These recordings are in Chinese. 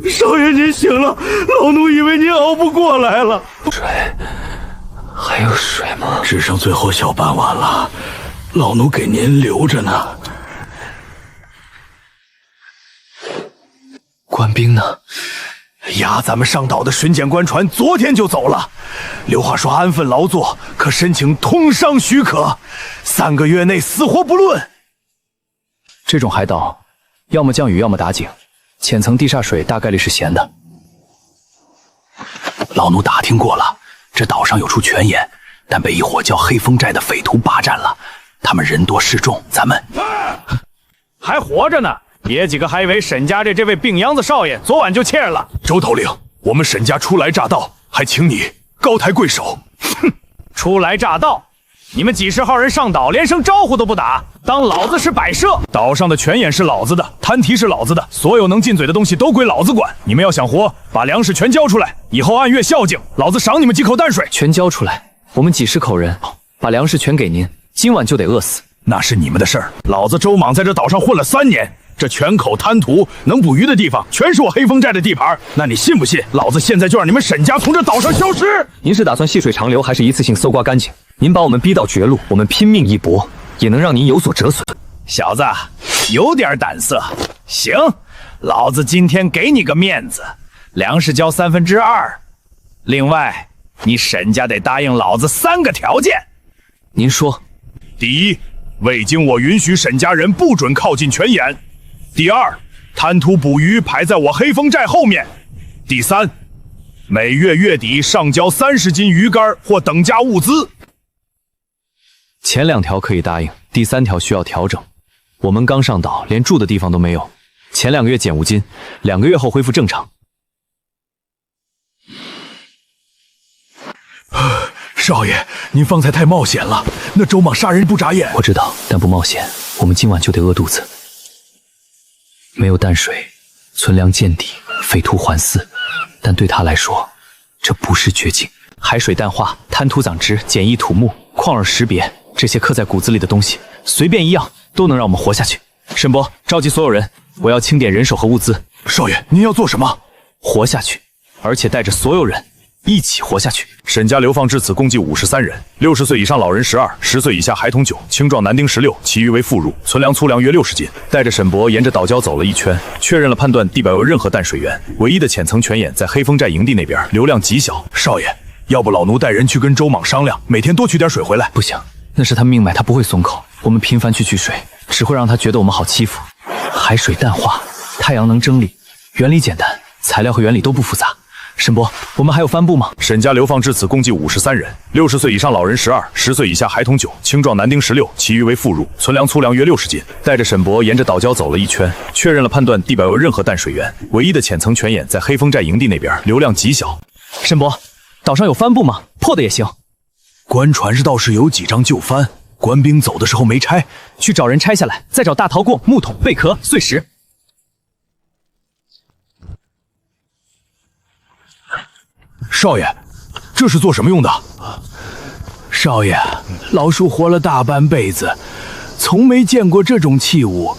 少爷您醒了，老奴以为您熬不过来了。水，还有水吗？只剩最后小半碗了，老奴给您留着呢。官兵呢？押咱们上岛的巡检官船昨天就走了。刘话说安分劳作，可申请通商许可，3个月内死活不论。这种海岛，要么降雨，要么打井，浅层地下水大概率是咸的。老奴打听过了，这岛上有处泉眼，但被一伙叫黑风寨的匪徒霸占了。他们人多势众，咱们还活着呢。爷几个还以为沈家这位病秧子少爷昨晚就切了。周头领，我们沈家初来乍到，还请你高抬贵手。哼，初来乍到，你们几十号人上岛，连声招呼都不打，当老子是摆设？岛上的泉眼是老子的，滩堤是老子的，所有能进嘴的东西都归老子管。你们要想活，把粮食全交出来，以后按月孝敬，老子赏你们几口淡水。全交出来，我们几十口人把粮食全给您，今晚就得饿死。那是你们的事儿，老子周莽在这岛上混了3年。这泉口滩涂能捕鱼的地方，全是我黑风寨的地盘。那你信不信，老子现在就让你们沈家从这岛上消失？您是打算细水长流，还是一次性搜刮干净？您把我们逼到绝路，我们拼命一搏，也能让您有所折损。小子，有点胆色。行，老子今天给你个面子，粮食交2/3。另外，你沈家得答应老子3个条件。您说，第一，未经我允许，沈家人不准靠近泉眼。第二，滩涂捕鱼排在我黑风寨后面。第三，每月月底上交30斤鱼竿或等价物资。前2条可以答应，第3条需要调整。我们刚上岛，连住的地方都没有，前2个月减5斤，2个月后恢复正常。少爷，您方才太冒险了，那周莽杀人不眨眼。我知道，但不冒险，我们今晚就得饿肚子。没有淡水，存粮见底，匪徒环伺，但对他来说，这不是绝境。海水淡化，滩涂长殖，简易土木，矿耳识别，这些刻在骨子里的东西，随便一样都能让我们活下去。沈伯，召集所有人，我要清点人手和物资。少爷，您要做什么？活下去，而且带着所有人一起活下去。沈家流放至此共计53人，60岁以上老人12，10岁以下孩童9，青壮男丁16，其余为妇孺。存粮粗粮约60斤。带着沈伯沿着岛礁走了一圈，确认了判断地表有任何淡水源，唯一的浅层泉眼在黑风寨营地那边，流量极小。少爷，要不老奴带人去跟周莽商量，每天多取点水回来。不行，那是他命脉，他不会松口。我们频繁去取水，只会让他觉得我们好欺负。海水淡化，太阳能蒸力，原理简单，材料和原理都不复杂。沈伯，我们还有帆布吗？沈家流放至此共计53人，60岁以上老人12，10岁以下孩童9，青壮男丁16，其余为妇孺。存粮粗粮约60斤。带着沈伯沿着岛礁走了一圈，确认了判断地表有任何淡水源，唯一的浅层泉眼在黑风寨营地那边，流量极小。沈伯，岛上有帆布吗？破的也行。官船倒是有几张旧帆，官兵走的时候没拆，去找人拆下来，再找大陶锅、木桶、贝壳、碎石。少爷，这是做什么用的？少爷，老叔活了大半辈子，从没见过这种器物。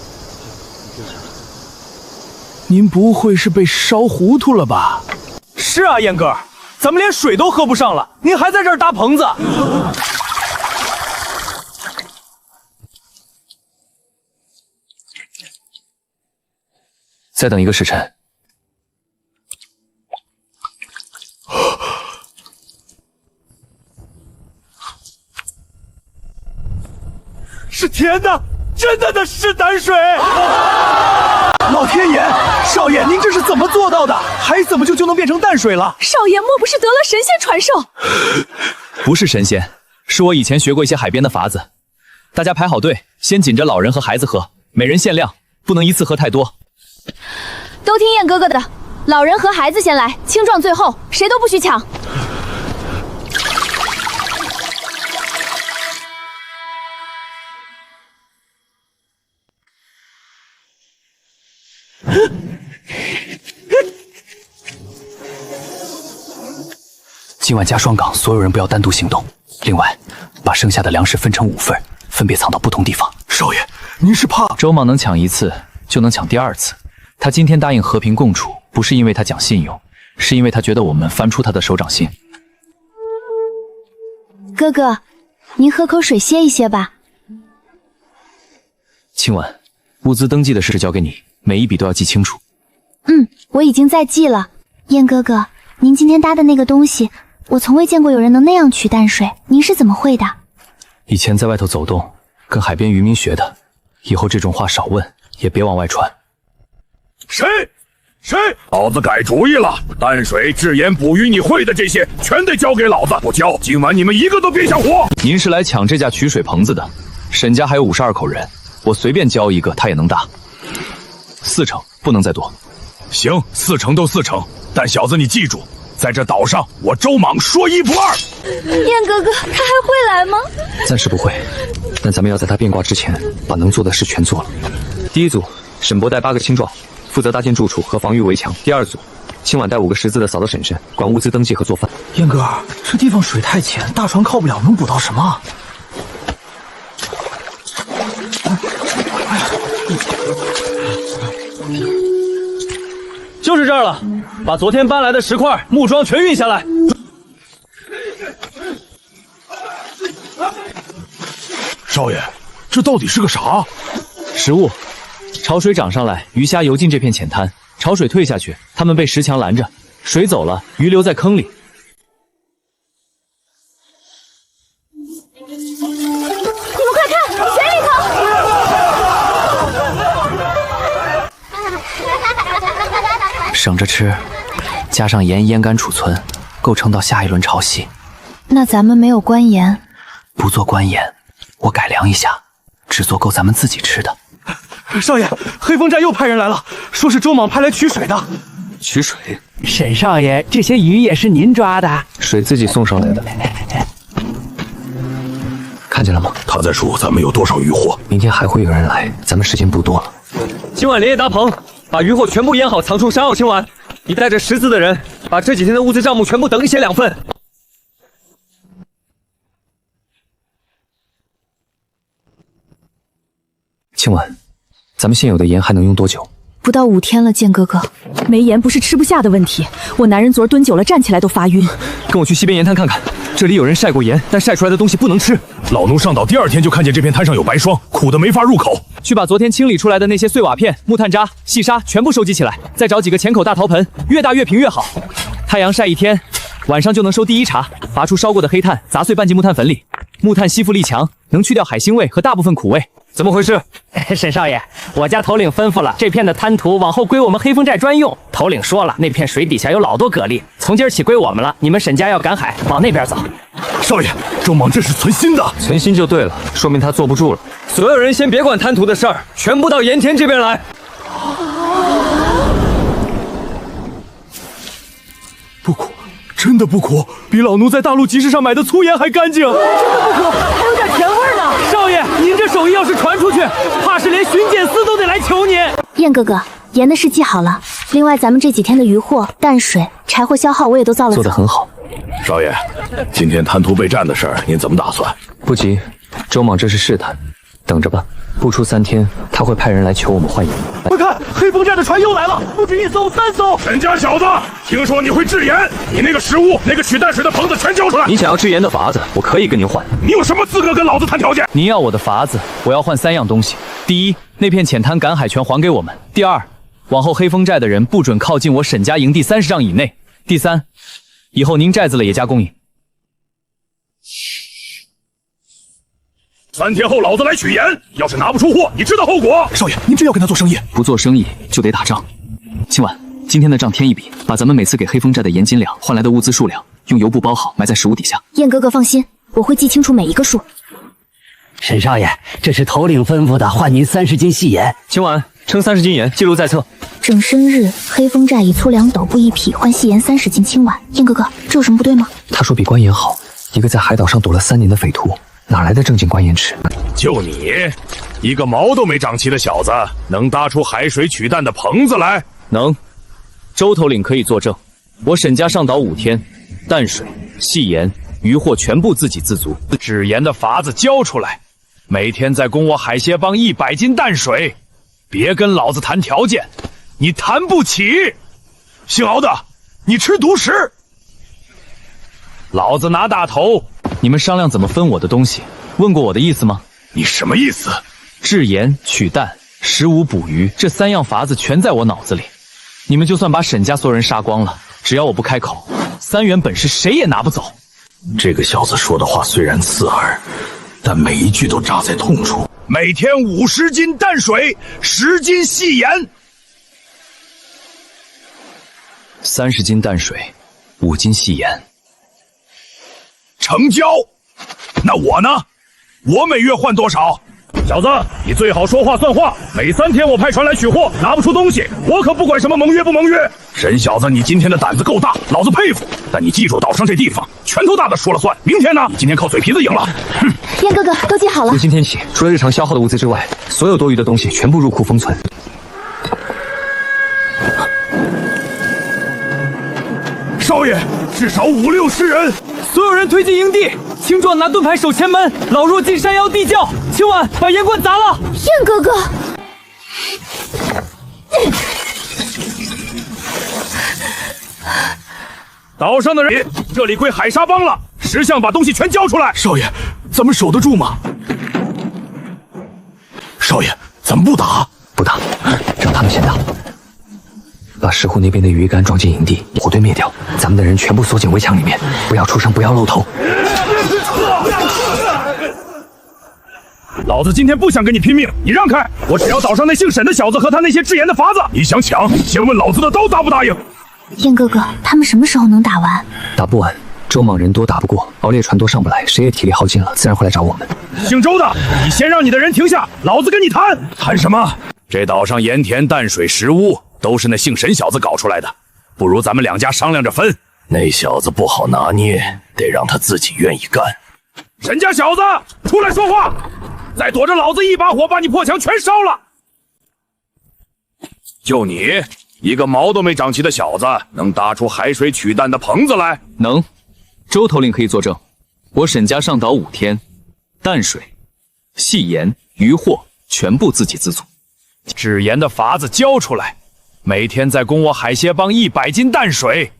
您不会是被烧糊涂了吧？是啊，燕哥，咱们连水都喝不上了，您还在这儿搭棚子？再等1个时辰。是甜的，真的是淡水！老天爷，少爷，您这是怎么做到的？海怎么就能变成淡水了？少爷莫不是得了神仙传授？不是神仙，是我以前学过一些海边的法子。大家排好队，先紧着老人和孩子喝，每人限量，不能一次喝太多。都听燕哥哥的，老人和孩子先来，青壮最后，谁都不许抢。今晚加双岗，所有人不要单独行动。另外，把剩下的粮食分成5份，分别藏到不同地方。少爷，您是怕周莽能抢1次，就能抢第2次。他今天答应和平共处，不是因为他讲信用，是因为他觉得我们翻出他的手掌心。哥哥，您喝口水歇一歇吧。清婉，物资登记的事交给你，每一笔都要记清楚。我已经在记了。燕哥哥，您今天搭的那个东西，我从未见过有人能那样取淡水，您是怎么会的？以前在外头走动，跟海边渔民学的，以后这种话少问，也别往外传。谁？老子改主意了，淡水、制盐、捕鱼，你会的这些全得交给老子，不交，今晚你们一个都别想活。您是来抢这架取水棚子的，沈家还有52口人，我随便交一个，他也能搭。4成，不能再多。行，4成都4成，但小子你记住，在这岛上，我周莽说一不二。燕哥哥，他还会来吗？暂时不会，但咱们要在他变卦之前，把能做的事全做了。第一组，沈博带8个青壮，负责搭建住处和防御围墙。第二组，今晚带5个识字的嫂子婶婶，管物资登记和做饭。燕哥，这地方水太浅，大船靠不了，能捕到什么？就是这儿了，把昨天搬来的石块、木桩全运下来。少爷，这到底是个啥？食物，潮水涨上来，鱼虾游进这片浅滩，潮水退下去，它们被石墙拦着，水走了，鱼留在坑里。你们快看，水里头！省着吃，加上盐腌干储存，够撑到下一轮潮汐。那咱们没有关盐，不做关盐，我改良一下，只做够咱们自己吃的。少爷，黑风寨又派人来了，说是周莽派来取水的。取水？沈少爷，这些鱼也是您抓的？水自己送上来的。看见了吗？他在数咱们有多少渔获。明天还会有人来，咱们时间不多了。今晚连夜搭棚，把渔获全部腌好，藏出山坳。今晚你带着识字的人，把这几天的物资账目全部誊写2份。今晚，咱们现有的盐还能用多久？不到5天了，剑哥哥。没盐不是吃不下的问题，我男人昨儿蹲久了，站起来都发晕。跟我去西边盐滩看看，这里有人晒过盐，但晒出来的东西不能吃。老奴上岛第2天就看见这片滩上有白霜，苦得没法入口。去把昨天清理出来的那些碎瓦片、木炭渣、细沙全部收集起来，再找几个浅口大陶盆，越大越平越好。太阳晒1天，晚上就能收第1茬。拔出烧过的黑炭，砸碎拌进木炭粉里。木炭吸附力强，能去掉海腥味和大部分苦味。怎么回事？沈少爷，我家头领吩咐了，这片的滩涂往后归我们黑风寨专用。头领说了，那片水底下有老多蛤蜊，从今儿起归我们了。你们沈家要赶海，往那边走。少爷，周莽这是存心的。存心就对了，说明他坐不住了。所有人先别管滩涂的事儿，全部到盐田这边来。不苦，真的不苦，比老奴在大陆集市上买的粗盐还干净。真的不苦，还有点甜味儿呢。少爷，您这手艺要是传出去，怕是连巡检司都得来求您。燕哥哥，盐的事记好了。另外，咱们这几天的渔获、淡水、柴火消耗我也都造了。做得很好。少爷，今天滩涂备战的事儿，您怎么打算？不急，周莽这是试探，等着吧。不出3天，他会派人来求我们换盐。快看，黑风寨的船又来了，不止1艘，3艘。沈家小子，听说你会制盐，你那个食物、那个取淡水的棚子全交出来。你想要制盐的法子，我可以跟您换。你有什么资格跟老子谈条件？您要我的法子，我要换3样东西。第一，那片浅滩赶海全还给我们；第二，往后黑风寨的人不准靠近我沈家营地30丈以内；第三，以后您寨子了也加供应。 3天后老子来取盐，要是拿不出货，你知道后果。少爷，您真要跟他做生意？不做生意就得打仗。今晚今天的账添一笔，把咱们每次给黑风寨的盐斤两换来的物资数量用油布包好，埋在食物底下。燕哥哥放心，我会记清楚每一个数。沈少爷，这是头领吩咐的，换您30斤细盐。今晚称30斤盐，记录在册。正生日，黑风寨以粗粮斗布1匹换细盐30斤。今晚，燕哥哥，这有什么不对吗？他说比官盐好，一个在海岛上躲了3年的匪徒。 哪来的正经官盐吃？就你一个毛都没长齐的小子，能搭出海水取淡的棚子来？能。周头领可以作证，我沈家上岛5天，淡水、细盐、渔获全部自给自足。制盐的法子交出来，每天再供我海协帮100斤淡水。别跟老子谈条件，你谈不起。姓敖的，你吃独食。老子拿大头。你们商量怎么分我的东西，问过我的意思吗？你什么意思？制盐、取蛋、食无捕鱼，这3样法子全在我脑子里。你们就算把沈家所有人杀光了，只要我不开口，3元本事谁也拿不走。这个小子说的话虽然刺耳，但每一句都扎在痛处。每天50斤淡水，10斤细盐。30斤淡水，5斤细盐。成交。那我呢？我每月换多少？小子，你最好说话算话。每3天我派船来取货，拿不出东西，我可不管什么盟约不盟约。沈小子，你今天的胆子够大，老子佩服。但你记住，岛上这地方拳头大的说了算。明天呢？今天靠嘴皮子赢了。燕哥哥，都记好了从。今天起，除了日常消耗的物资之外，所有多余的东西全部入库封存。少爷，至少5、60人。所有人推进营地，青壮拿盾牌守前门，老弱进山腰地窖。今晚把盐罐砸了。燕哥哥，岛上的人，这里归海沙帮了。识相把东西全交出来。少爷，咱们守得住吗？少爷，咱们不打？不打，让他们先打。把石湖那边的鱼竿装进营地，火堆灭掉。咱们的人全部缩进围墙里面，不要出声，不要露头。老子今天不想跟你拼命，你让开！我只要岛上那姓沈的小子和他那些制盐的法子。你想抢，先问老子的刀答不答应？燕哥哥，他们什么时候能打完？打不完，周莽人多打不过，敖烈船多上不来，谁也体力耗尽了，自然会来找我们。姓周的，你先让你的人停下，老子跟你谈。谈什么？这岛上盐田、淡水、食物都是那姓沈小子搞出来的，不如咱们2家商量着分。那小子不好拿捏，得让他自己愿意干。沈家小子，出来说话！再躲着老子一把火把你破墙全烧了！就你一个毛都没长齐的小子，能搭出海水取蛋的棚子来？能。周头领可以作证，我沈家上岛5天，淡水、细盐、渔获全部自给自足。制盐的法子交出来，每天再供我海协帮100斤淡水。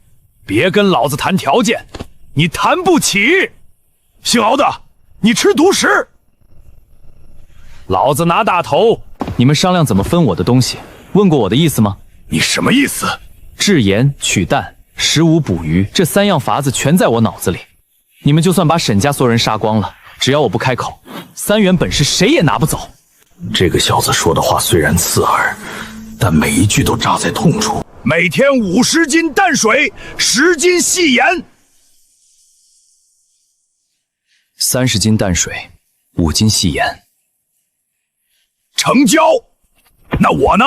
别跟老子谈条件，你谈不起。姓敖的，你吃独食。老子拿大头。你们商量怎么分我的东西，问过我的意思吗？你什么意思？制盐、取蛋、食无捕鱼，这3样法子全在我脑子里。你们就算把沈家所有人杀光了，只要我不开口，3元本事谁也拿不走。这个小子说的话虽然刺耳，但每一句都扎在痛处。每天50斤淡水，10斤细盐。30斤淡水，5斤细盐。成交。那我呢？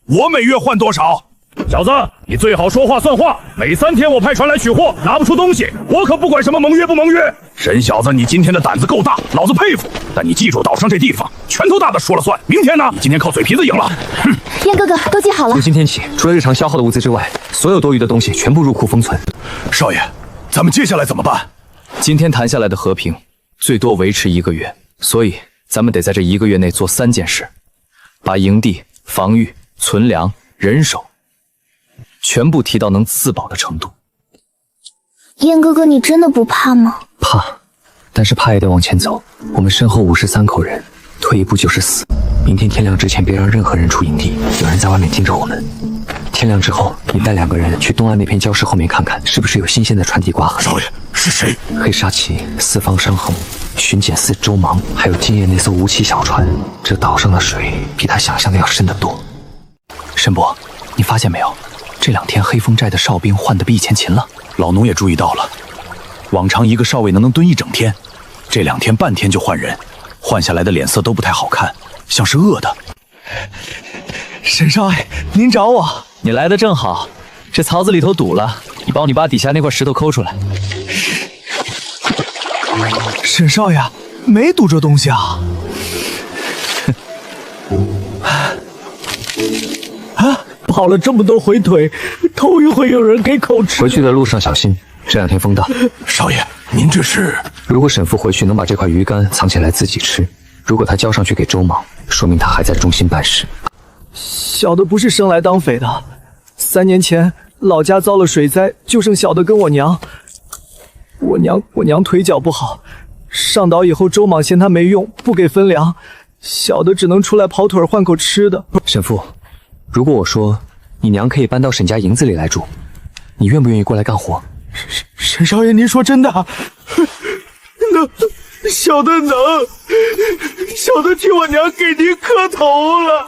我每月换多少？小子，你最好说话算话。每3天我派船来取货，拿不出东西，我可不管什么盟约不盟约。沈小子，你今天的胆子够大，老子佩服。但你记住，岛上这地方拳头大的说了算。明天呢？今天靠嘴皮子赢了。燕哥哥，都记好了。从今天起，除了日常消耗的物资之外，所有多余的东西全部入库封存。少爷，咱们接下来怎么办？今天谈下来的和平，最多维持1个月，所以咱们得在这1个月内做3件事：把营地、防御、存粮、人手全部提到能自保的程度。燕哥哥，你真的不怕吗？怕，但是怕也得往前走。我们身后53口人，退一步就是死。明天天亮之前，别让任何人出营地，有人在外面盯着我们。天亮之后，你带2个人去东岸那片礁石后面看看，是不是有新鲜的船体刮痕。少爷，是谁？黑沙旗、四方山横、巡检司周芒，还有今夜那艘无期小船。这岛上的水比他想象的要深得多。沈伯，你发现没有？这2天黑风寨的哨兵换得比以前勤了。老农也注意到了，往常一个哨位能蹲1整天，这2天半天就换人，换下来的脸色都不太好看，像是饿的。沈少爷，您找我？你来的正好，这槽子里头堵了，你把底下那块石头抠出来。沈少爷，没堵着东西啊。啊，跑了这么多回腿，头一回有人给口吃。回去的路上小心，这2天风大。少爷，您这是？如果沈父回去能把这块鱼竿藏起来自己吃，如果他交上去给周莽，说明他还在忠心办事。小的不是生来当匪的。3年前老家遭了水灾，就剩小的跟我娘。我娘腿脚不好，上岛以后周莽嫌她没用，不给分粮，小的只能出来跑腿换口吃的。沈父，如果我说你娘可以搬到沈家营子里来住，你愿不愿意过来干活？沈少爷，您说真的？能，小的能，小的替我娘给您磕头了。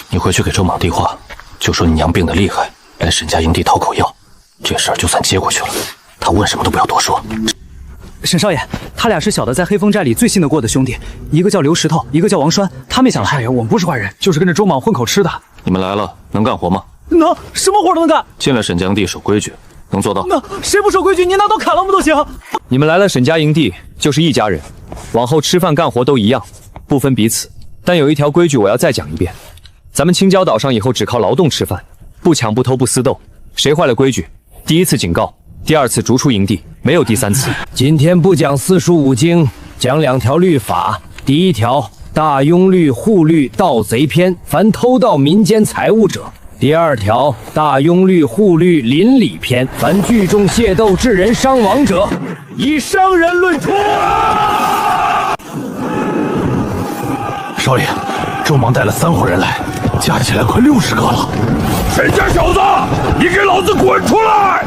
你回去给周莽递话，就说你娘病得厉害，来沈家营地讨口药，这事儿就算接过去了。他问什么都不要多说。沈少爷，他俩是小的在黑风寨里最信得过的兄弟，一个叫刘石头，一个叫王栓。他们想来。少爷，我们不是坏人，就是跟着周莽混口吃的。你们来了，能干活吗？能，什么活都能干。进了沈家营地守规矩，能做到？那谁不守规矩，您拿刀砍了我们都行。你们来了沈家营地就是一家人，往后吃饭干活都一样，不分彼此。但有一条规矩我要再讲一遍，咱们青椒岛上以后只靠劳动吃饭，不抢不偷不私斗，谁坏了规矩，第1次警告，第2次逐出营地，没有第3次。今天不讲4书5经，讲2条律法。第1条，大庸律户律盗贼篇，凡偷盗民间财物者。第2条，大庸律户律邻里篇，凡聚众械斗致人伤亡者，以伤人论处。少爷，周莽带了3伙人来，加起来快60个了。沈家小子，你给老子滚出来！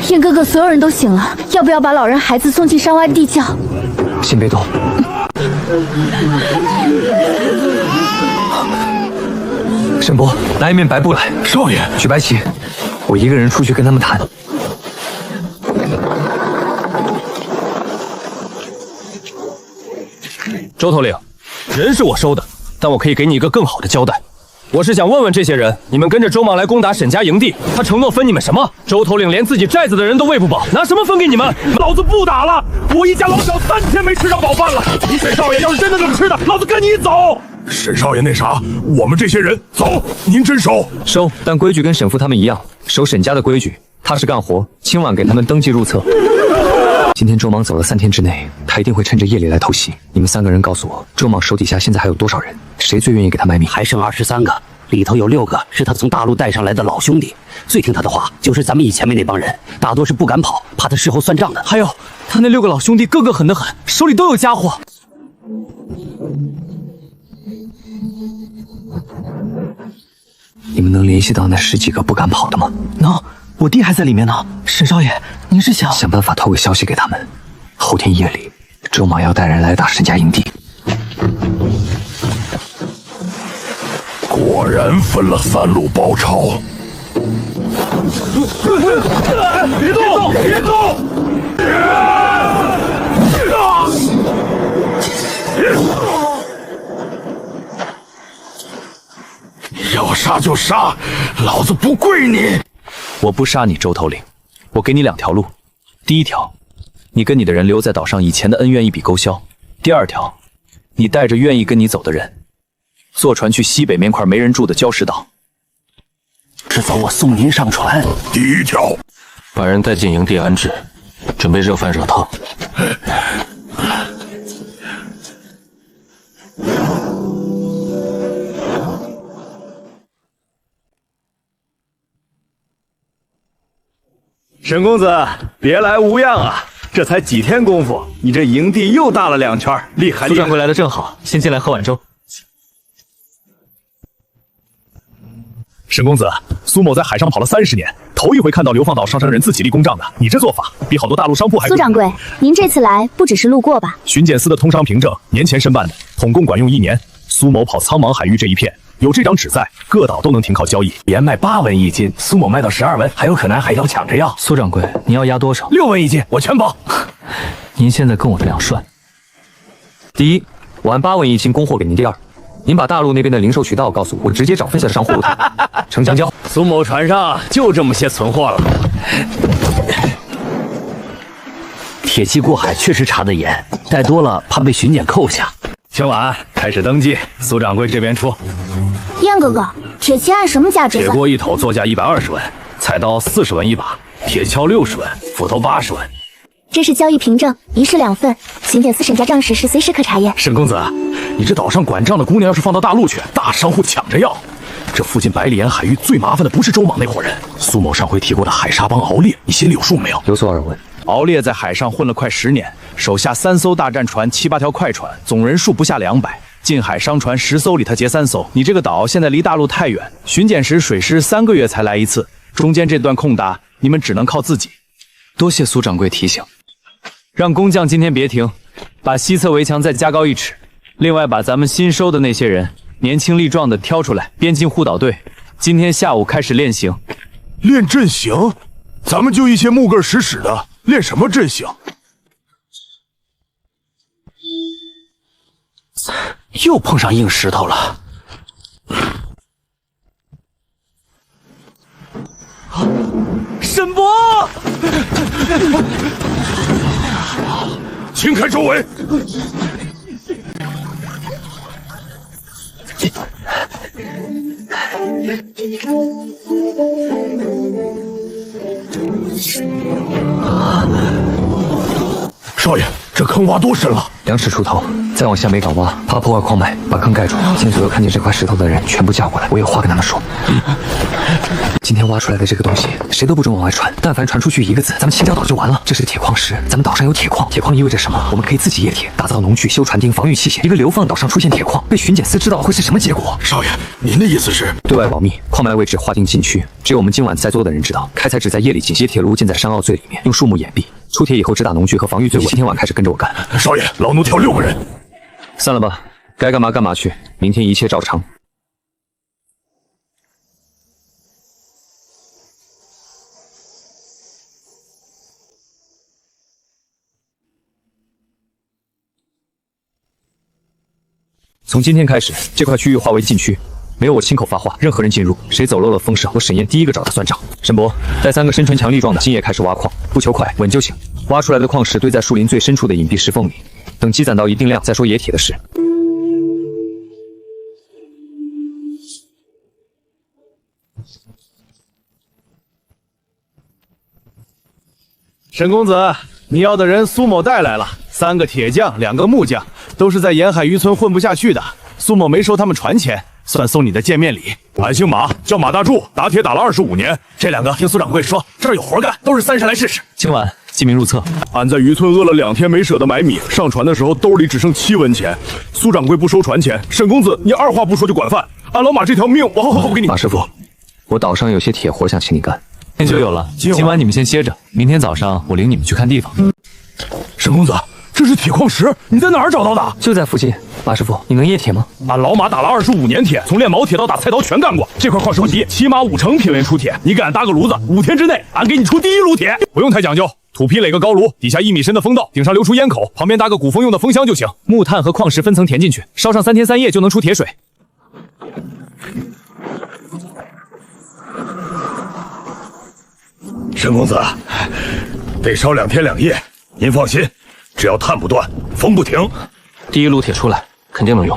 燕哥哥，所有人都醒了，要不要把老人孩子送进山外地窖？先别动。沈伯，拿一面白布来。少爷，许白起，我一个人出去跟他们谈。周头领，人是我收的，但我可以给你一个更好的交代。我是想问问这些人，你们跟着周莽来攻打沈家营地，他承诺分你们什么？周头领连自己寨子的人都喂不饱，拿什么分给你们？老子不打了！我一家老小3天没吃上饱饭了。你沈少爷要是真的这么吃的，老子跟你走。沈少爷那啥，我们这些人走，您真收。收，但规矩跟沈父他们一样，守沈家的规矩，踏实干活，今晚给他们登记入册。今天周莽走了3天之内，他一定会趁着夜里来偷袭。你们3个人告诉我，周莽手底下现在还有多少人？谁最愿意给他卖命？还剩23个，里头有6个是他从大陆带上来的老兄弟，最听他的话就是咱们以前面那帮人，大多是不敢跑，怕他事后算账的。还有他那6个老兄弟，个个狠得很，手里都有家伙。你们能联系到那10几个不敢跑的吗？能，我弟还在里面呢。沈少爷，您是想办法透个消息给他们，后天夜里周莽要带人来打沈家营地。果然分了3路包抄。别动！别动！要杀就杀，老子不跪你！我不杀你，周头领，我给你2条路。第1条，你跟你的人留在岛上，以前的恩怨一笔勾销。第2条，你带着愿意跟你走的人，坐船去西北面块没人住的礁石岛。是走，我送您上船。第1条，把人带进营地安置，准备热饭热汤。沈公子，别来无恙啊！这才几天功夫，你这营地又大了2圈，厉害！苏掌柜来的正好，先进来喝碗粥。沈公子，苏某在海上跑了30年，头一回看到流放岛上山人自己立公账的，你这做法比好多大陆商铺还……苏掌柜，您这次来不只是路过吧？巡检司的通商凭证，年前申办的，统共管用1年。苏某跑苍茫海域这一片，有这张纸在，各岛都能停靠交易。连卖8文1斤，苏某卖到12文，还有可能海盗抢着要。苏掌柜，您要压多少？6文1斤，我全包。您现在跟我这样算。第1，我按8文1斤供货给您。第2，您把大陆那边的零售渠道告诉我，直接找分下的商户入台。成交。苏某船上就这么些存货了。铁骑过海确实查得严，带多了怕被巡检扣下。今晚开始登记，苏掌柜这边出。燕哥哥，铁骑按什么价值？铁锅一头作价120文，菜刀40文1把，铁锹60文，斧头80文。这是交易凭证，一式2份。巡检司审查账时是随时可查验。沈公子，你这岛上管账的姑娘要是放到大陆去，大商户抢着要。这附近百里沿海域最麻烦的不是周莽那伙人，苏某上回提过的海沙帮敖烈，你心里有数没有？有所耳闻。敖烈在海上混了快10年，手下3艘大战船、7、8条快船，总人数不下200。近海商船10艘里他劫3艘。你这个岛现在离大陆太远，巡检时水师3个月才来一次，中间这段空档，你们只能靠自己。多谢苏掌柜提醒，让工匠今天别停，把西侧围墙再加高1尺。另外，把咱们新收的那些人，年轻力壮的挑出来，编进护岛队。今天下午开始练刑。练阵型？咱们就一些木棍使使的，练什么阵型？又碰上硬石头了。沈博，清开周围。少爷，这坑挖多深了？2尺出头，再往下没敢挖，怕破坏矿脉，把坑盖住。今天所有看见这块石头的人全部叫过来，我有话跟他们说。今天挖出来的这个东西，谁都不准往外传，但凡传出去1个字，咱们青椒岛就完了。这是铁矿石，咱们岛上有铁矿，铁矿意味着什么？我们可以自己冶铁，打造农具、修船钉、防御器械。一个流放岛上出现铁矿，被巡检司知道会是什么结果？少爷，您的意思是？对外保密，矿脉位置划定禁区，只有我们今晚在座的人知道。开采只在夜里进行，铁路建在山坳最里面，用树木掩蔽。出铁以后只打农具和防御最稳。今天晚开始跟着我干。少爷，老奴挑6个人。散了吧，该干嘛干嘛去，明天一切照常。从今天开始，这块区域划为禁区，没有我亲口发话，任何人进入，谁走漏了风声，我沈岩第一个找他算账。沈博，带3个身穿强力壮的，今夜开始挖矿，不求快，稳就行。挖出来的矿石堆在树林最深处的隐蔽石缝里，等积攒到一定量再说冶铁的事。沈公子，你要的人苏某带来了，3个铁匠，2个木匠，都是在沿海渔村混不下去的。苏某没收他们船钱，算送你的见面礼。俺姓马，叫马大柱，打铁打了25年。这2个听苏掌柜说这儿有活干，都是3时来试试。今晚记名入册。俺在渔村饿了2天没舍得买米，上船的时候兜里只剩7文钱。苏掌柜不收船钱，沈公子你2话不说就管饭，俺老马这条命我好好给你。马师傅，我岛上有些铁活想请你干。天就有了，今晚你们先歇着，明天早上我领你们去看地方。沈公子，这是铁矿石，你在哪儿找到的？就在附近。马师傅，你能冶铁吗？俺老马打了25年铁，从炼毛铁到打菜刀全干过。这块矿石低，起码5成平原出铁。你给俺搭个炉子，5天之内俺给你出第1炉铁。不用太讲究，土坯垒个高炉，底下1米深的风道，顶上留出烟口，旁边搭个鼓风用的风箱就行。木炭和矿石分层填进去，烧上3天3夜就能出铁水。沈公子，得烧2天2夜，您放心，只要炭不断，风不停，第1炉铁出来肯定能用。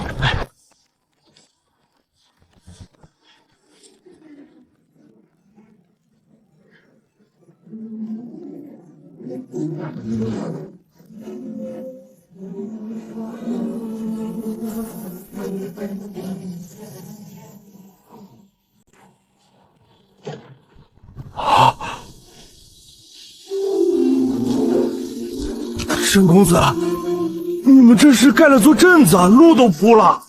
沈公子，你们这是盖了座镇子，路都铺了。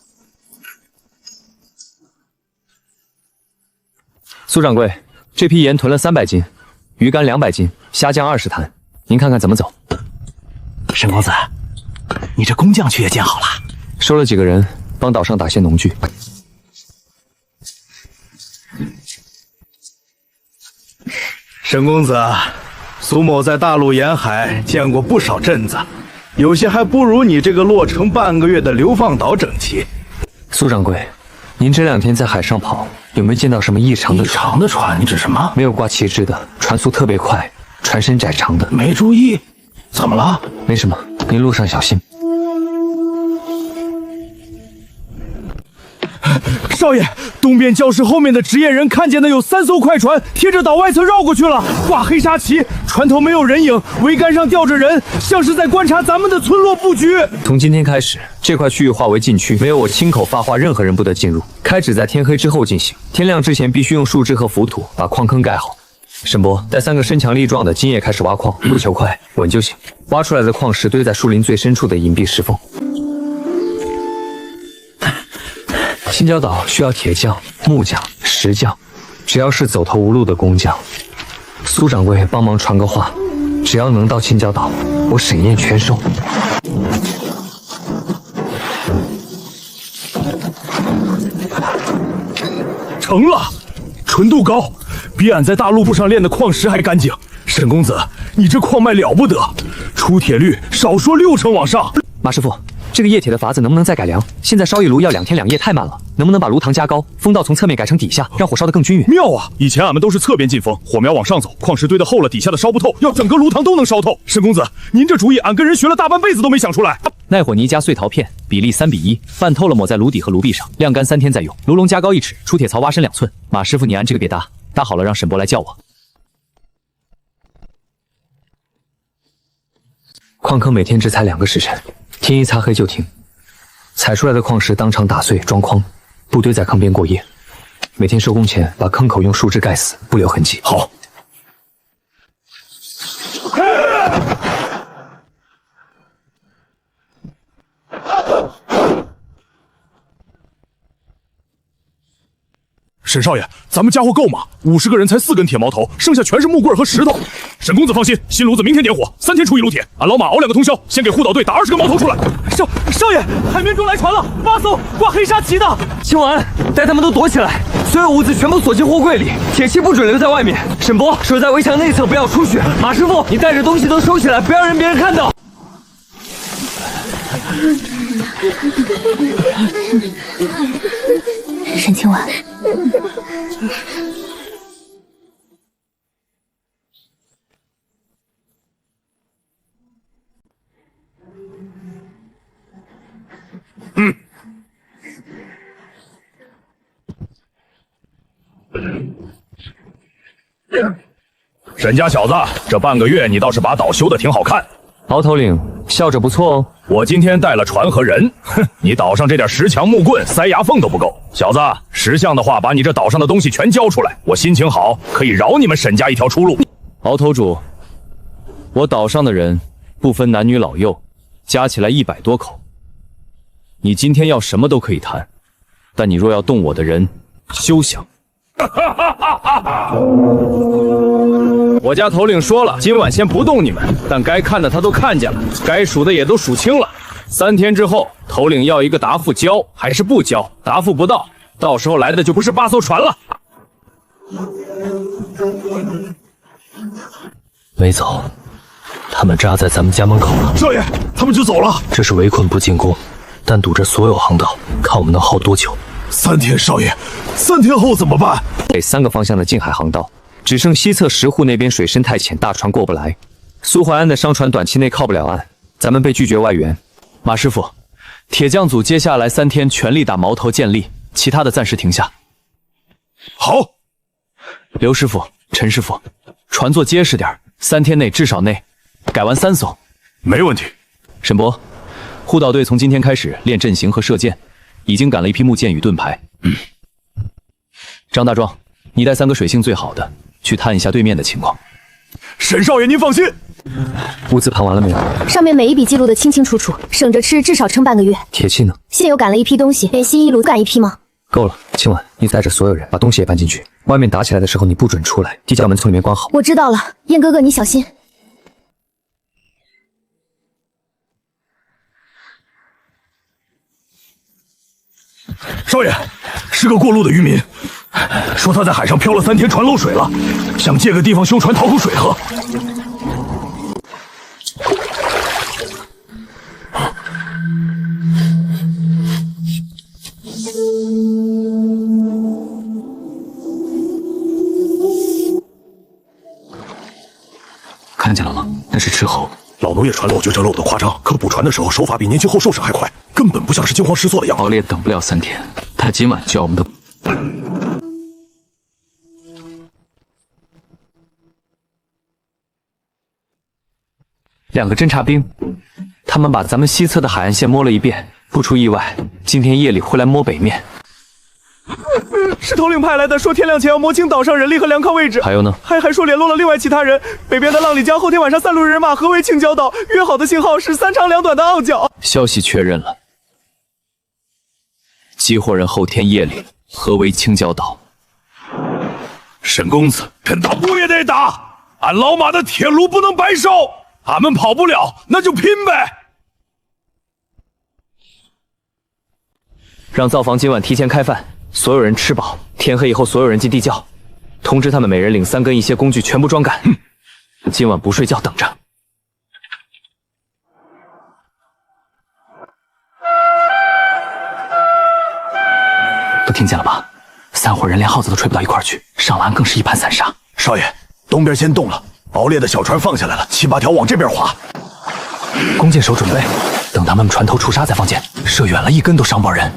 苏掌柜，这批盐囤了300斤，鱼竿200斤，虾酱20坛，您看看怎么走？沈公子，你这工匠区也建好了？收了几个人，帮岛上打些农具。沈公子，苏某在大陆沿海见过不少镇子，有些还不如你这个落成半个月的流放岛整齐。苏掌柜，您这2天在海上跑，有没有见到什么异常的船？异常的船？你指什么？没有挂旗帜的，船速特别快，船身窄长的。没注意，怎么了？没什么，您路上小心。少爷，东边教室后面的值夜人看见的有3艘快船贴着岛外侧绕过去了，挂黑纱旗，船头没有人影，桅杆上吊着人，像是在观察咱们的村落布局。从今天开始，这块区域划为禁区，没有我亲口发话，任何人不得进入。开始在天黑之后进行，天亮之前必须用树枝和浮土把矿坑盖好。沈博，带3个身强力壮的今夜开始挖矿，不求快，稳就行。挖出来的矿石堆在树林最深处的隐蔽石缝。青椒岛需要铁匠、木匠、石匠，只要是走投无路的工匠。苏掌柜帮忙传个话，只要能到青椒岛，我沈燕全收。成了，纯度高，比俺在大陆上炼的矿石还干净。沈公子，你这矿脉了不得，出铁率少说60%往上。马师傅，这个液铁的法子能不能再改良？现在烧一炉要2天2夜，太慢了。能不能把炉膛加高，风道从侧面改成底下，让火烧得更均匀？妙啊！以前俺们都是侧边进风，火苗往上走，矿石堆得厚了，底下的烧不透，要整个炉膛都能烧透。沈公子，您这主意俺跟人学了大半辈子都没想出来。耐火泥加碎陶片，比例3:1，拌透了抹在炉底和炉壁上，晾干3天再用。炉笼加高1尺，出铁槽挖深2寸。马师傅，你按这个别搭，搭好了让沈博来叫我。矿坑每天只采2个时辰，天一擦黑就停。采出来的矿石当场打碎装筐，部队在坑边过夜。每天收工前把坑口用树枝盖死，不留痕迹。好。沈少爷，咱们家伙够吗？50个人才4根铁矛头，剩下全是木棍和石头。沈公子放心，新炉子明天点火，3天出1炉铁。俺老马熬2个通宵，先给护岛队打20个矛头出来。少爷，海面中来船了，8艘挂黑纱旗的。清完，带他们都躲起来，所有物资全部锁进货柜里，铁器不准留在外面。沈博，守在围墙内侧，不要出去。马师傅，你带着东西都收起来，不要让别人看到。沈清婉，沈家小子，这半个月你倒是把岛修得挺好看。敖头领笑着不错哦。我今天带了船和人，哼，你岛上这点石墙木棍塞牙缝都不够。小子，识相的话，把你这岛上的东西全交出来，我心情好，可以饶你们沈家一条出路。敖头主，我岛上的人不分男女老幼，加起来100多口。你今天要什么都可以谈，但你若要动我的人，休想！我家头领说了，今晚先不动你们，但该看的他都看见了，该数的也都数清了。3天之后，头领要一个答复，交还是不交？答复不到，到时候来的就不是8艘船了。没走，他们扎在咱们家门口了。少爷，他们就走了。这是围困不进攻，但堵着所有航道，看我们能耗多久。3天，少爷，3天后怎么办？给3个方向的近海航道，只剩西侧10户那边水深太浅，大船过不来。苏淮安的商船短期内靠不了岸，咱们被拒绝外援。马师傅，铁匠组接下来3天全力打矛头建立，其他的暂时停下。好。刘师傅、陈师傅，船做结实点，3天内至少改完3艘。没问题。沈博，护岛队从今天开始练阵型和射箭，已经赶了一批木剑与盾牌。张大壮，你带3个水性最好的去探一下对面的情况。沈少爷您放心。物资盘完了没有？上面每一笔记录的清清楚楚，省着吃至少撑半个月。铁器呢？现有赶了一批东西，连新一炉赶一批吗？够了，今晚你带着所有人把东西也搬进去，外面打起来的时候你不准出来，地窖门从里面关好。我知道了，燕哥哥你小心。少爷，是个过路的渔民，说他在海上漂了3天，船漏水了，想借个地方修船讨口水喝。看见了吗？那是斥候。老农业船漏就这漏得夸张，可补船的时候手法比年轻后受审还快，根本不像是惊慌失措的样子。老烈等不了3天，他他今晚就要我们的。2个侦察兵，他们把咱们西侧的海岸线摸了一遍，不出意外，今天夜里会来摸北面。是头领派来的，说天亮前要摸清岛上人力和粮靠位置。还有呢？还说联络了另外其他人，北边的浪里江后天晚上3路人马合围青礁岛，约好的信号是3长2短的傲角。消息确认了，激活人后天夜里合围青礁岛。沈公子，跟打不也得打，俺老马的铁炉不能白烧。俺们跑不了，那就拼呗！让灶房今晚提前开饭，所有人吃饱，天黑以后所有人进地窖，通知他们每人领3根，一些工具全部装赶。今晚不睡觉，等着。都听见了吧？3伙人连耗子都吹不到一块儿去，上了岸更是一盘散沙。少爷，东边先动了。熬猎的小船放下来了，7、8条往这边划。弓箭手准备，等他们船头触杀再放箭，射远了一根都伤不着人。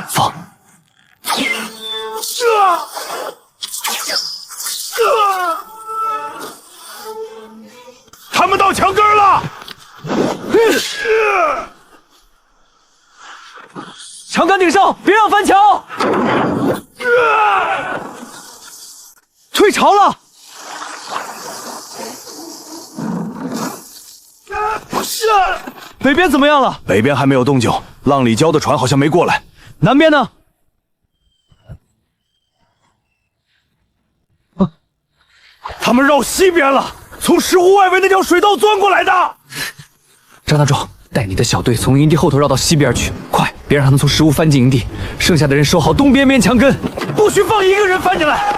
放！他们到墙根了！墙杆顶上，别让翻墙！退潮了！北边怎么样了？北边还没有动静，浪里礁的船好像没过来。南边呢？他们绕西边了，从石湖外围那条水道钻过来的。张大壮，带你的小队从营地后头绕到西边去，快，别让他们从石湖翻进营地。剩下的人守好东边边墙根，不许放一个人翻进来。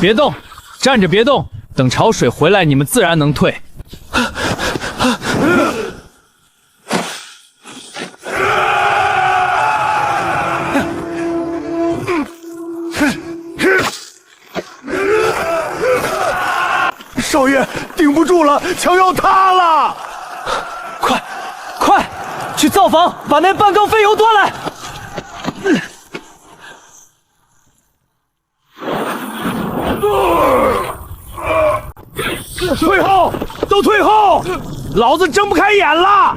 别动，站着别动，等潮水回来，你们自然能退。少爷，顶不住了，墙要塌了！快，去灶房把那半缸废油端来！退后，都退后！老子睁不开眼了！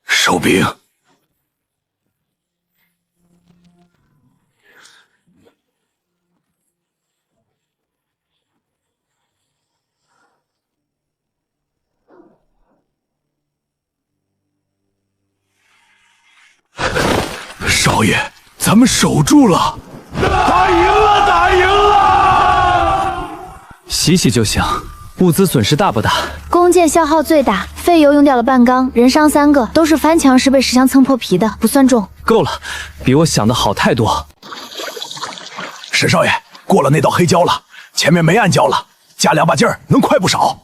收兵！少爷，咱们守住了！打赢了，打赢了！洗洗就行。物资损失大不大？弓箭消耗最大，废油用掉了半缸，人伤3个，都是翻墙时被石墙蹭破皮的，不算重。够了，比我想的好太多。沈少爷，过了那道黑礁了，前面没暗礁了，加2把劲儿，能快不少。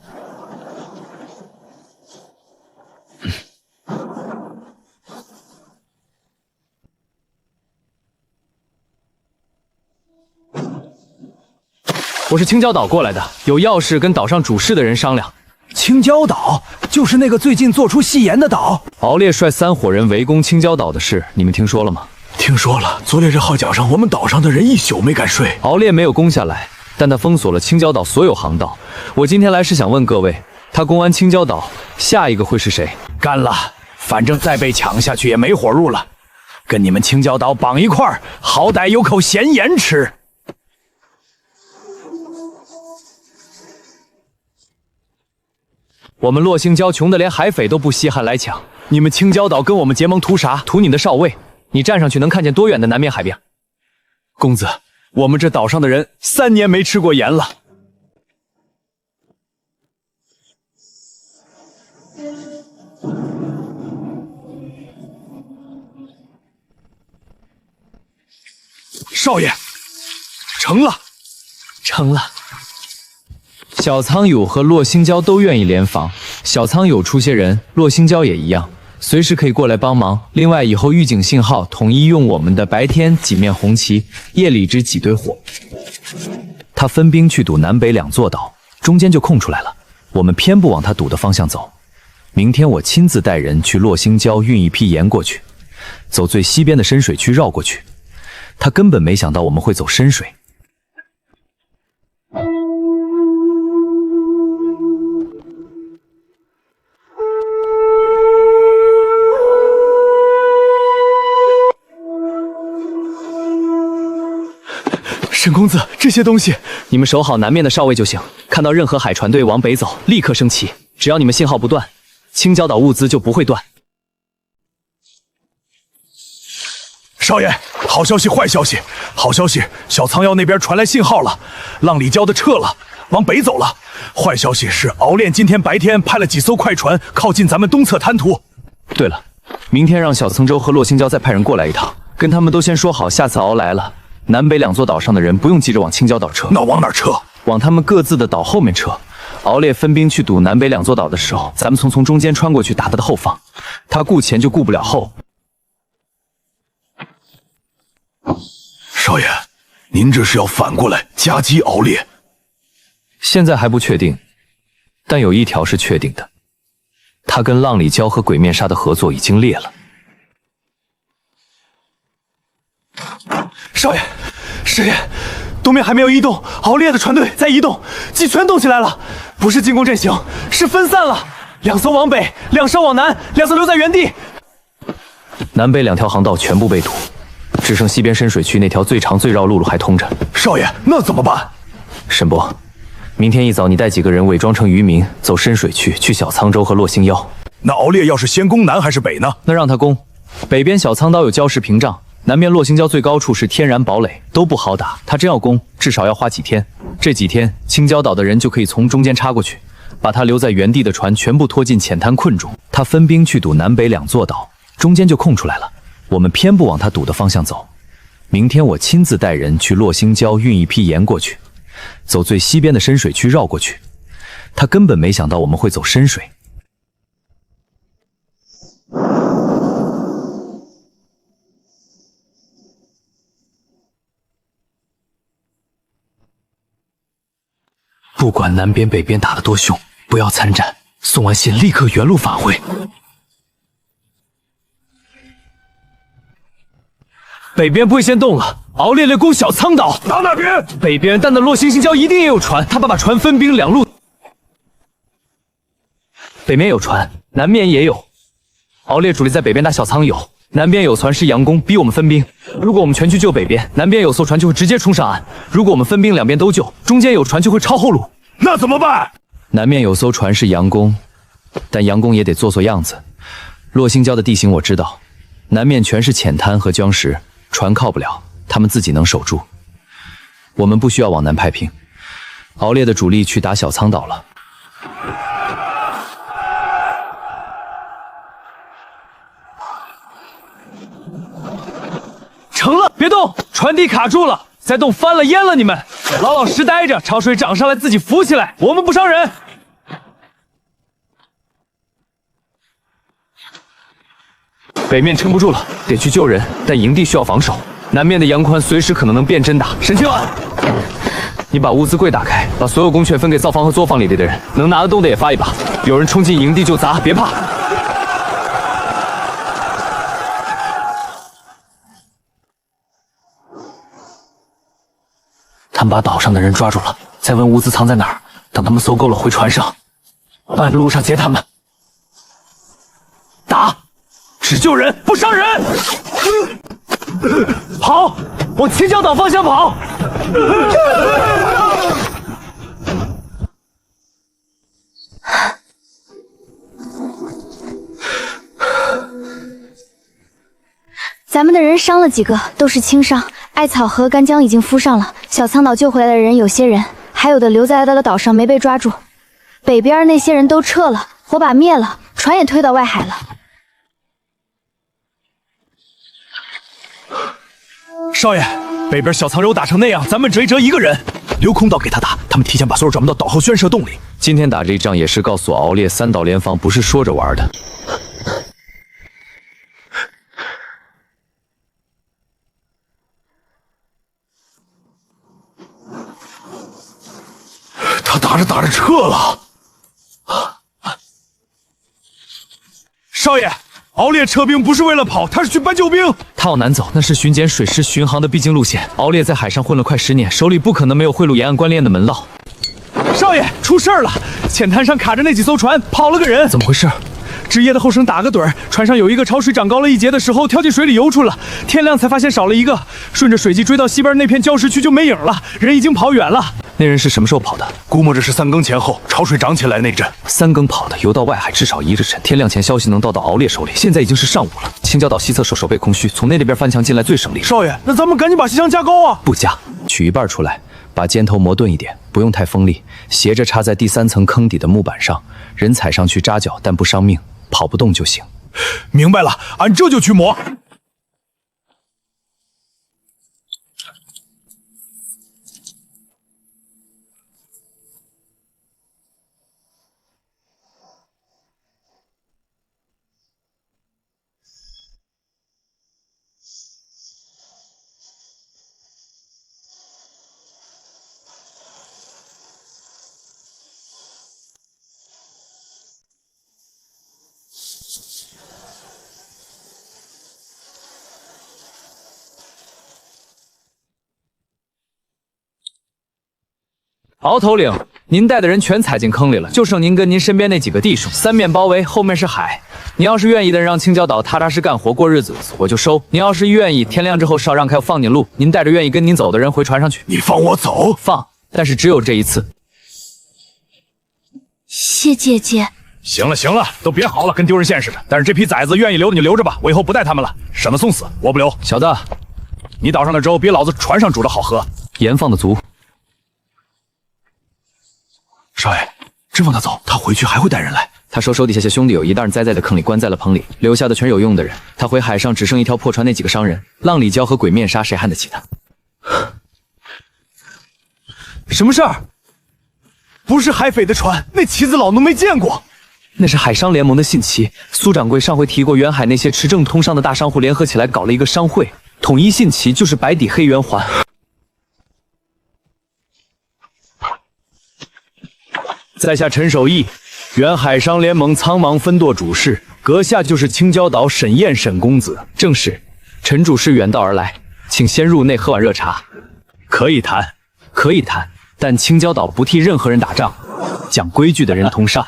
我是青礁岛过来的，有要事跟岛上主事的人商量。青礁岛就是那个最近做出戏言的岛。敖烈率3伙人围攻青礁岛的事，你们听说了吗？听说了，昨烈日号角上，我们岛上的人一宿没敢睡。敖烈没有攻下来，但他封锁了青礁岛所有航道。我今天来是想问各位，他攻完青礁岛，下一个会是谁？干了，反正再被抢下去也没活路了，跟你们青礁岛绑一块儿，好歹有口闲言吃。我们洛星礁穷得连海匪都不稀罕来抢，你们青礁岛跟我们结盟图啥？图你的少尉？你站上去能看见多远的南面海边？公子，我们这岛上的人3年没吃过盐了。少爷，成了，成了。小苍友和洛星娇都愿意联防，小苍友出些人，洛星娇也一样，随时可以过来帮忙。另外，以后预警信号统一用我们的，白天几面红旗，夜里支几堆火。他分兵去堵南北两座岛，中间就空出来了。我们偏不往他堵的方向走。明天我亲自带人去洛星礁运一批盐过去，走最西边的深水区绕过去。他根本没想到我们会走深水。沈公子，这些东西你们守好南面的哨位就行。看到任何海船队往北走，立刻升旗。只要你们信号不断，青礁岛物资就不会断。少爷，好消息，坏消息。好消息，小苍妖那边传来信号了，浪里礁的撤了，往北走了。坏消息是，熬炼今天白天派了几艘快船靠近咱们东侧滩涂。对了，明天让小沧州和洛星礁再派人过来一趟，跟他们都先说好，下次熬来了，南北两座岛上的人不用急着往青礁岛撤。那往哪儿撤？往他们各自的岛后面撤。敖烈分兵去堵南北两座岛的时候，咱们从中间穿过去打他的后方。他顾前就顾不了后。少爷，您这是要反过来夹击敖烈？现在还不确定，但有一条是确定的，他跟浪里礁和鬼面纱的合作已经裂了。少爷，师爷，东面还没有移动，敖烈的船队在移动，既全动起来了，不是进攻阵型，是分散了。2艘往北，2艘往南，2艘留在原地。南北2条航道全部被堵，只剩西边深水区那条最长最绕路还通着。少爷，那怎么办？沈伯，明天一早你带几个人伪装成渔民，走深水区去小沧州和洛星妖。那敖烈要是先攻南还是北呢？那让他攻。北边小沧岛有礁石屏障。南边洛星礁最高处是天然堡垒，都不好打。他真要攻，至少要花几天。这几天，青礁岛的人就可以从中间插过去，把他留在原地的船全部拖进浅滩困住。他分兵去堵南北2座岛，中间就空出来了。我们偏不往他堵的方向走。明天我亲自带人去洛星礁运一批盐过去，走最西边的深水区绕过去。他根本没想到我们会走深水。不管南边北边打得多凶，不要参战。送完信立刻原路返回。北边不会先动了，敖烈烈攻小沧岛。打哪边？北边，但那洛星礁一定也有船，他把船分兵2路。北面有船，南面也有。敖烈主力在北边打小苍友，南边有船是佯攻，逼我们分兵。如果我们全去救北边，南边有艘船就会直接冲上岸；如果我们分兵两边都救，中间有船就会抄后路。那怎么办？南面有艘船是佯攻，但佯攻也得做样子。洛星礁的地形我知道，南面全是浅滩和礁石，船靠不了，他们自己能守住。我们不需要往南派兵，敖烈的主力去打小沧岛了。成了，别动，船底卡住了，再动翻了淹了你们！老老实待着，潮水涨上来自己浮起来，我们不伤人。北面撑不住了，得去救人，但营地需要防守。南面的杨宽随时可能能变真打。沈清婉，你把物资柜打开，把所有弓券分给灶房和作坊里的人，能拿得动的也发一把。有人冲进营地就砸，别怕。他们把岛上的人抓住了，再问物资藏在哪儿，等他们搜够了回船上，半路上接他们。打，只救人不伤人。跑，往青礁岛方向跑。咱们的人伤了几个，都是轻伤，艾草和干姜已经敷上了。小沧岛救回来的人有些人，还有的留在他的岛上没被抓住。北边那些人都撤了，火把灭了，船也推到外海了。少爷，北边小苍肉打成那样，咱们只折一个人，留空岛给他打。他们提前把所有转移到岛后宣射洞里。今天打这一仗也是告诉敖烈三岛联防不是说着玩的。他打着打着撤了。少爷，敖烈撤兵不是为了跑，他是去搬救兵。他往南走，那是巡检水师巡航的必经路线。敖烈在海上混了快10年，手里不可能没有贿赂沿岸官吏的门道。少爷，出事儿了！浅滩上卡着那几艘船，跑了个人。怎么回事？值夜的后生打个盹儿，船上有一个潮水涨高了1截的时候跳进水里游出了，天亮才发现少了一个，顺着水迹追到西边那片礁石区就没影了，人已经跑远了。那人是什么时候跑的？估摸着是3更前后，潮水涨起来那阵。3更跑的，游到外海至少1日晨，天亮前消息能到敖烈手里。现在已经是上午了，青礁岛西侧守备空虚，从那边翻墙进来最省力。少爷，那咱们赶紧把西墙加高啊！不加，取一半出来，把尖头磨钝一点，不用太锋利，斜着插在第3层坑底的木板上，人踩上去扎脚，但不伤命，跑不动就行。明白了，俺这就去磨。敖头领，您带的人全踩进坑里了，就剩您跟您身边那几个弟兄，三面包围，后面是海。你要是愿意的，让青礁岛踏踏实干活过日子，我就收；你要是愿意，天亮之后少让开，我放你路。您带着愿意跟您走的人回船上去。你放我走？放，但是只有这一次。谢姐姐。行了行了，都别嚎了，跟丢人现似的。但是这批崽子愿意留的你留着吧，我以后不带他们了，省得送死。我不留。小子，你岛上的粥比老子船上煮的好喝。盐放的足。少爷，真放他走，他回去还会带人来。他说手底下兄弟有一袋栽在了坑里，关在了棚里，留下的全是有用的人。他回海上只剩一条破船，那几个商人，浪里蛟和鬼面纱，谁撼得起他？什么事儿？不是海匪的船，那旗子老奴没见过。那是海商联盟的信旗。苏掌柜上回提过，远海那些持证通商的大商户联合起来搞了一个商会，统一信旗就是白底黑圆环。在下陈守义，原海商联盟苍茫分舵主事，阁下就是青礁岛沈燕沈公子。正是，陈主事远道而来，请先入内喝碗热茶。可以谈，可以谈，但青礁岛不替任何人打仗，讲规矩的人同上。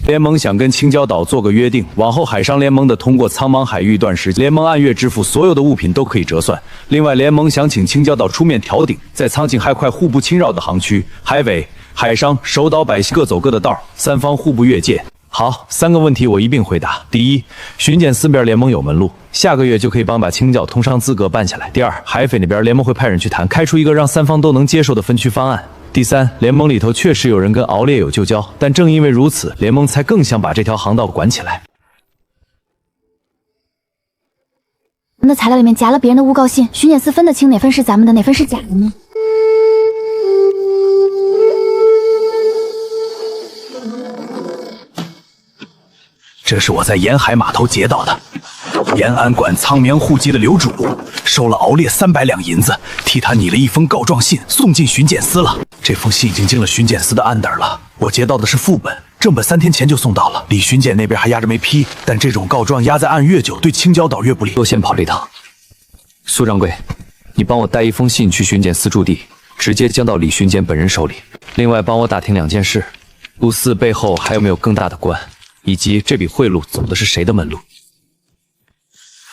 联盟想跟青礁岛做个约定，往后海商联盟的通过苍茫海域一段时间，联盟按月支付所有的物品都可以折算。另外，联盟想请青礁岛出面调顶，在苍井海块互不侵扰的航区，海委、海商、守岛百姓各走各的道，三方互不越界。好，3个问题我一并回答。第一，巡检4边联盟有门路，下个月就可以帮把青礁通商资格办下来。第二，海匪那边联盟会派人去谈，开出一个让3方都能接受的分区方案。第三，联盟里头确实有人跟敖烈有旧交，但正因为如此，联盟才更想把这条航道管起来。那材料里面夹了别人的诬告信，巡检司分得清哪份是咱们的，哪份是假的吗？这是我在沿海码头劫到的，延安管苍棉户籍的刘主收了敖烈300两银子，替他拟了一封告状信，送进巡检司了。这封信已经进了巡检司的案底了。我劫到的是副本，正本3天前就送到了，李巡检那边还压着没批。但这种告状压在案越久，对青礁岛越不利。多先跑了一趟。苏掌柜，你帮我带一封信去巡检司驻地，直接交到李巡检本人手里。另外，帮我打听2件事：陆4背后还有没有更大的官，以及这笔贿赂走的是谁的门路？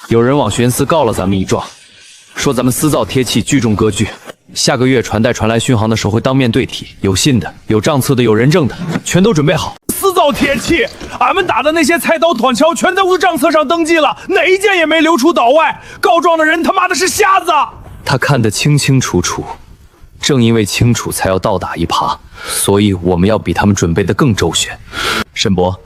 有人往巡司告了咱们一状，说咱们私造贴器，聚众割据。下个月船带船来巡航的时候会当面对提，有信的，有账册的，有人证的，全都准备好。私造贴器，俺们打的那些菜刀短锹全在我账册上登记了，哪一件也没流出岛外。告状的人他妈的是瞎子！他看得清清楚楚，正因为清楚才要倒打一耙，所以我们要比他们准备的更周全。沈伯，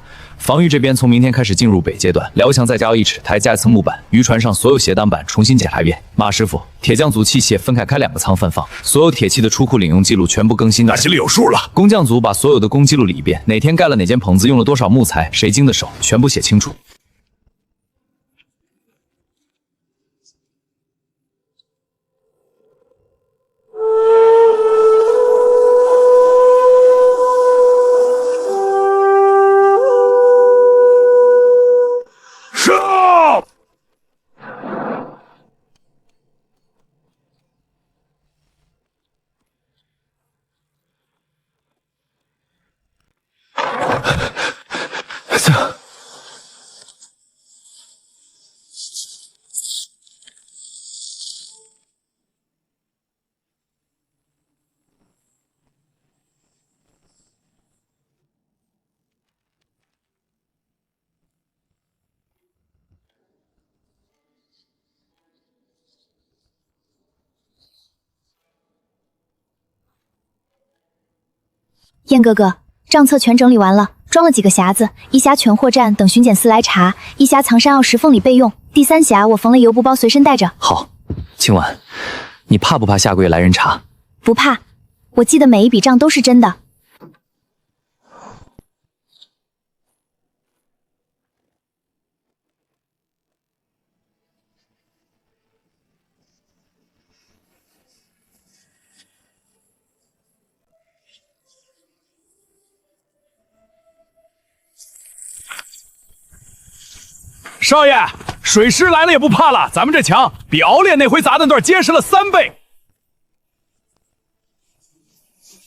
防御这边从明天开始进入北阶段，辽墙再加1尺，台加一层木板，渔船上所有斜挡板重新检查一遍。马师傅，铁匠组器械分开2个仓分放，所有铁器的出库领用记录全部更新。那心里有数了。工匠组把所有的工记录理一遍，哪天盖了哪间棚子，用了多少木材，谁经的手，全部写清楚。燕哥哥，账册全整理完了，装了几个匣子，一匣全货站等巡检司来查，一匣藏山坳石缝里备用，第3匣我缝了油布包随身带着。好，青婉，你怕不怕下个月来人查？不怕，我记得每一笔账都是真的。少爷，水师来了也不怕了，咱们这墙比熬炼那回砸的段结实了3倍。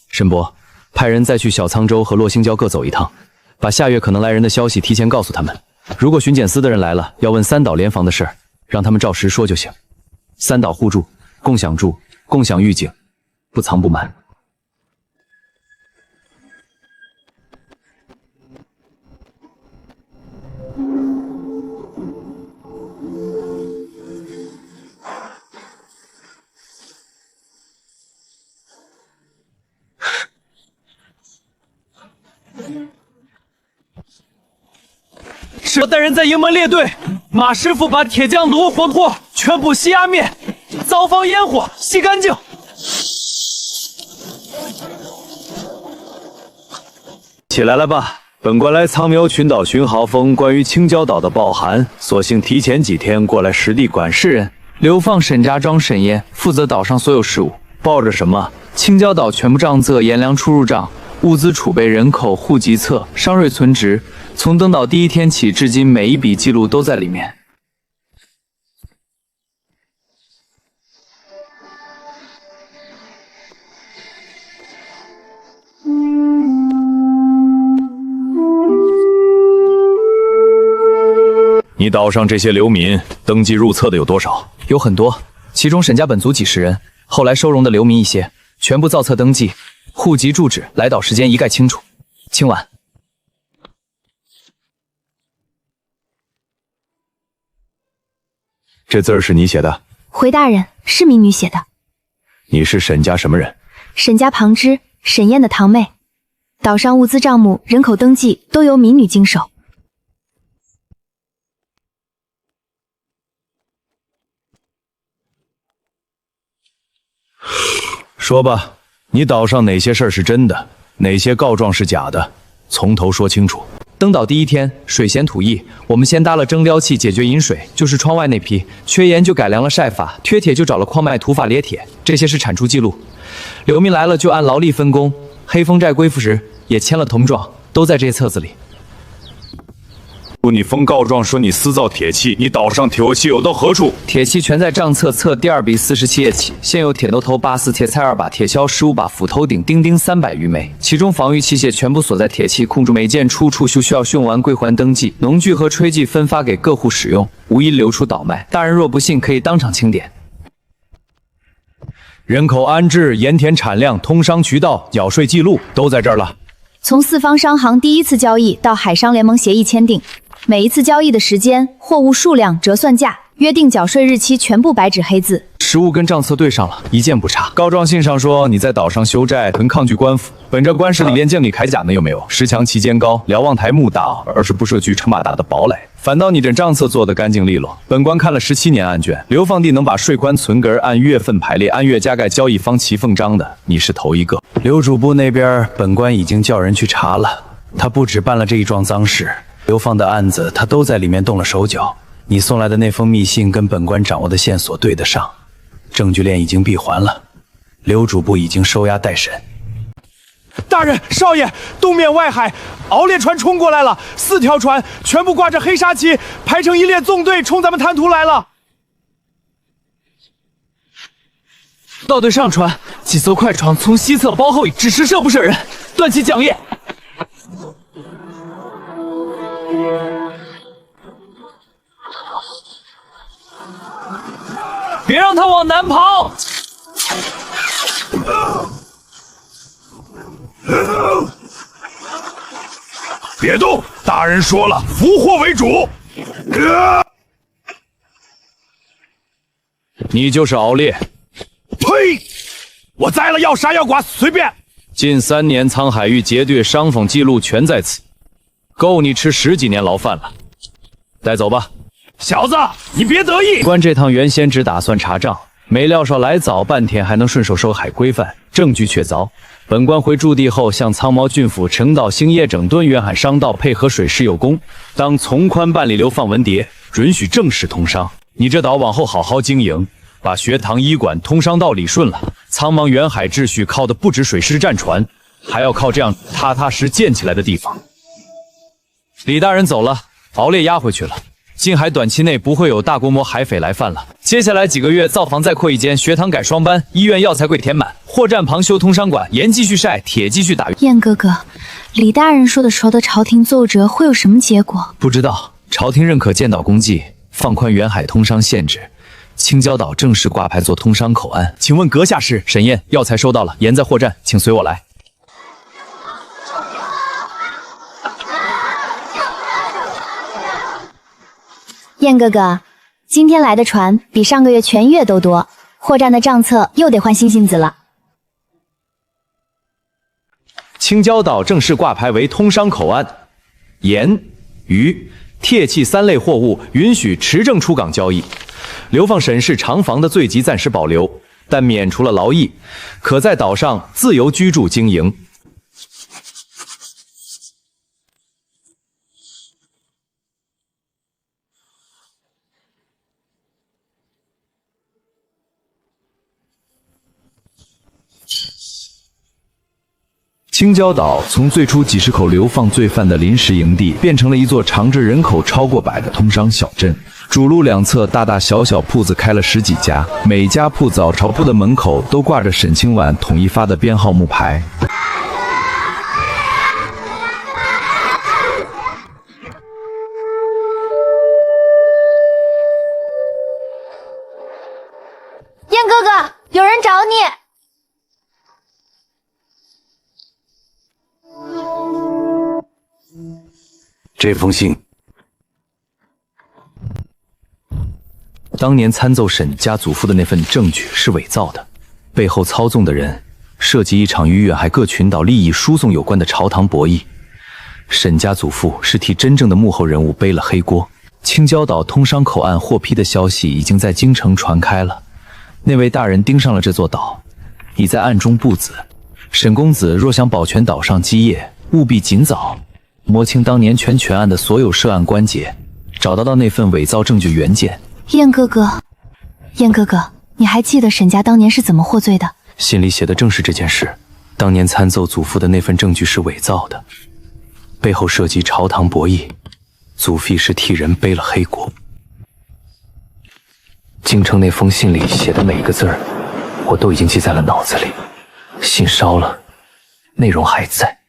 沈伯，派人再去小沧州和洛星礁各走一趟，把下月可能来人的消息提前告诉他们。如果巡检司的人来了，要问3岛联防的事儿，让他们照实说就行。3岛互助，共享住，共享预警，不藏不瞒。我带人在营门列队，马师傅把铁匠炉火托全部吸压灭，灶房烟火吸干净。起来了吧，本官来苍苗群岛寻豪峰关于青礁岛的报函，索性提前几天过来实地管事。人流放沈家庄沈燕负责岛上所有事务。报着什么？青礁岛全部账册、盐粮出入账、物资储备、人口户籍册、商税存值，从登岛第1天起至今，每一笔记录都在里面。你岛上这些流民登记入册的有多少？有很多，其中沈家本族几10人，后来收容的流民一些，全部造册登记，户籍住址、来岛时间一概清楚。清婉，这字儿是你写的？回大人，是民女写的。你是沈家什么人？沈家旁支，沈燕的堂妹。岛上物资账目、人口登记都由民女经手。说吧，你岛上哪些事儿是真的，哪些告状是假的，从头说清楚。登岛第1天，水咸土易，我们先搭了蒸撩器解决饮水，就是窗外那批。缺盐就改良了晒法，缺铁就找了矿脉土法冶铁，这些是产出记录。流民来了就按劳力分工，黑风寨归附时也签了同状，都在这些册子里。你封告状说你私造铁器，你岛上铁器有到何处？铁器全在账册册第2笔47页起，现有铁头头84铁菜2把，铁锹15把，斧头顶钉钉300余枚，其中防御器械全部锁在铁器控住，每件出处需要训完归还登记，农具和炊具分发给各户使用，无一流出岛脉。大人若不信，可以当场清点。人口安置、盐田产量、通商渠道、缴税记录都在这儿了。从4方商行第1次交易到海商联盟协议签订，每一次交易的时间、货物数量、折算价、约定缴税日期全部白纸黑字。实物跟账册对上了，一件不差。告状信上说你在岛上修寨，很抗拒官府，本着官史理念建立铠甲呢，有没有？石墙旗尖高，瞭望台木大，而是不设局城马大的堡垒。反倒你这账册做得干净利落。本官看了17年案卷，流放地能把税款存根按月份排列，按月加盖交易方齐奉章的，你是头一个。刘主簿那边，本官已经叫人去查了，他不止办了这一桩脏事，流放的案子他都在里面动了手脚。你送来的那封密信跟本官掌握的线索对得上，证据链已经闭环了，刘主簿已经收押待审。大人，少爷，东面外海，熬猎船冲过来了，4条船全部挂着黑纱旗，排成一列纵队冲咱们滩涂来了。道队上船，几艘快船从西侧包后，只是射不射人，断其桨叶。别让他往南跑！别动！大人说了，俘获为主。你就是敖烈？呸！我栽了，要杀要剐随便。近3年沧海域劫掠商俸记录全在此，够你吃10几年牢饭了。带走吧。小子，你别得意。官这趟原先只打算查账，没料少来早半天，还能顺手收海规范，证据确凿。本官回驻地后，向苍毛郡府陈道兴业整顿远海商道，配合水师有功，当从宽办理流放文牒，允许正式通商。你这岛往后好好经营，把学堂、医馆、通商道理顺了，苍茫远海秩序靠的不止水师战船，还要靠这样踏踏实建起来的地方。李大人走了，敖烈押回去了。近海短期内不会有大规模海匪来犯了。接下来几个月，造房再扩一间，学堂改双班，医院药材柜填满，货站旁修通商馆，盐继续晒，铁继续打。燕哥哥，李大人说的时候的朝廷奏折会有什么结果？不知道，朝廷认可建岛功绩，放宽远海通商限制，青礁岛正式挂牌做通商口岸。请问阁下是？沈燕，药材收到了，盐在货站，请随我来。燕哥哥，今天来的船比上个月全月都多，货站的账册又得换新信子了。青礁岛正式挂牌为通商口岸，盐、鱼、铁器3类货物允许持证出港交易。流放审视长房的罪级暂时保留，但免除了劳役，可在岛上自由居住经营。青礁岛从最初几十口流放罪犯的临时营地，变成了一座常住人口超过100的通商小镇。主路两侧大大小小铺子开了10几家，每家铺早朝铺的门口都挂着沈清婉统一发的编号木牌。燕哥哥，有人找你。这封信，当年参奏沈家祖父的那份证据是伪造的，背后操纵的人涉及一场与远海各群岛利益输送有关的朝堂博弈。沈家祖父是替真正的幕后人物背了黑锅。青礁岛通商口岸获批的消息已经在京城传开了，那位大人盯上了这座岛，已在暗中布子。沈公子若想保全岛上基业，务必尽早摸清当年全案的所有涉案关节，找到那份伪造证据原件。燕哥哥，你还记得沈家当年是怎么获罪的？信里写的正是这件事。当年参奏祖父的那份证据是伪造的，背后涉及朝堂博弈，祖父是替人背了黑锅。京城那封信里写的每一个字儿，我都已经记在了脑子里。信烧了，内容还在。